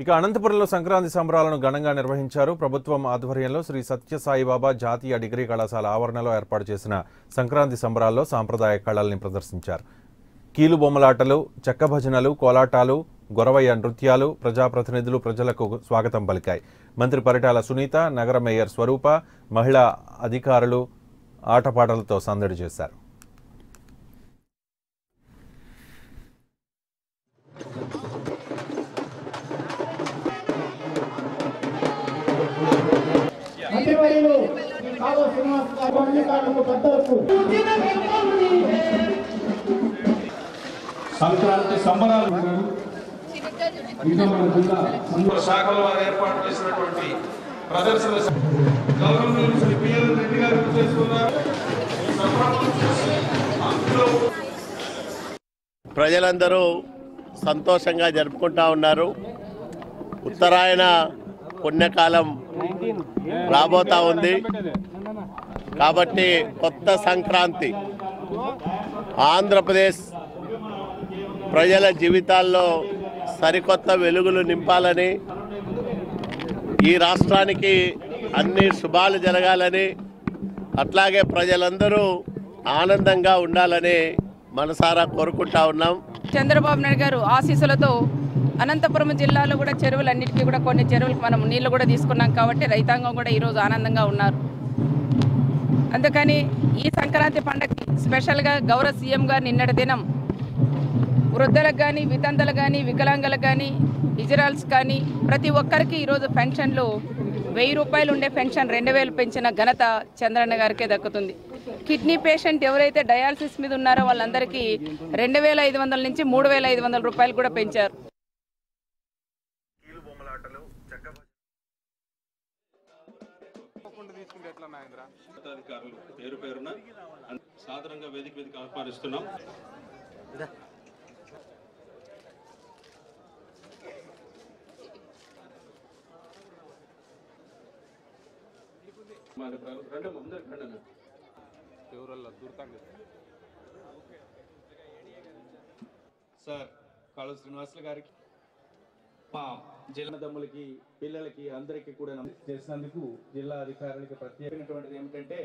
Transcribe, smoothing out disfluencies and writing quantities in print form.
ఇక అనంతపురంలో సంక్రాంతి సంబరాలను ఘనంగా నిర్వహించారు. ప్రభుత్వం ఆధ్వర్యంలో శ్రీ సత్యసాయిబాబా జాతీయ డిగ్రీ కళాశాల ఆవరణలో ఏర్పాటు చేసిన సంక్రాంతి సంబరాల్లో సాంప్రదాయ కళల్ని ప్రదర్శించారు. కీలు బొమ్మలాటలు, చెక్క భజనలు, కోలాటాలు, గొరవయ్య నృత్యాలు, ప్రజాప్రతినిధులు ప్రజలకు స్వాగతం పలికాయి. మంత్రి పరిటాల సునీత, నగర మేయర్ స్వరూప, మహిళా అధికారులు ఆటపాటలతో సందడి చేశారు. సంక్రాంతి సంబరాలు శాఖల వారు ఏర్పాటు చేసినటువంటి ప్రదర్శన ప్రజలందరూ సంతోషంగా జరుపుకుంటా ఉన్నారు. ఉత్తరాయణ పుణ్యకాలం రాబోతా ఉంది కాబట్టి కొత్త సంక్రాంతి ఆంధ్రప్రదేశ్ ప్రజల జీవితాల్లో సరికొత్త వెలుగులు నింపాలని, ఈ రాష్ట్రానికి అన్ని శుభాలు జరగాలని, అట్లాగే ప్రజలందరూ ఆనందంగా ఉండాలని మనసారా కోరుకుంటా ఉన్నాం. చంద్రబాబు నాయుడు గారు ఆశీస్సులతో అనంతపురం జిల్లాలో కూడా చెరువులన్నిటికీ కూడా కొన్ని చెరువులకు మనం నీళ్లు కూడా తీసుకున్నాం కాబట్టి రైతాంగం కూడా ఈరోజు ఆనందంగా ఉన్నారు. అందుకని ఈ సంక్రాంతి పండుగకి స్పెషల్గా గౌరవ సీఎం గారు నిన్నటి దినం వృద్ధులకు కానీ, వితంతులకు కానీ, వికలాంగులకు కానీ, హిజరాల్స్ కానీ ప్రతి ఒక్కరికి ఈరోజు పెన్షన్లు 1000 రూపాయలు ఉండే పెన్షన్ 2000 పెంచిన ఘనత చంద్రన్న గారికే దక్కుతుంది. కిడ్నీ పేషెంట్ ఎవరైతే డయాలసిస్ మీద ఉన్నారో వాళ్ళందరికీ 2500 నుంచి 3500 రూపాయలు కూడా పెంచారు. అధికారులు పేరు పేరున సాధారణంగా వేదిక ఆహ్వానిస్తున్నాం. సార్ కాళు శ్రీనివాసులు గారికి, మా జిల్లా దమ్ములకి, పిల్లలకి అందరికీ కూడా చేసినందుకు జిల్లా అధికారులకి ప్రత్యేకమైనటువంటిది ఏమిటంటే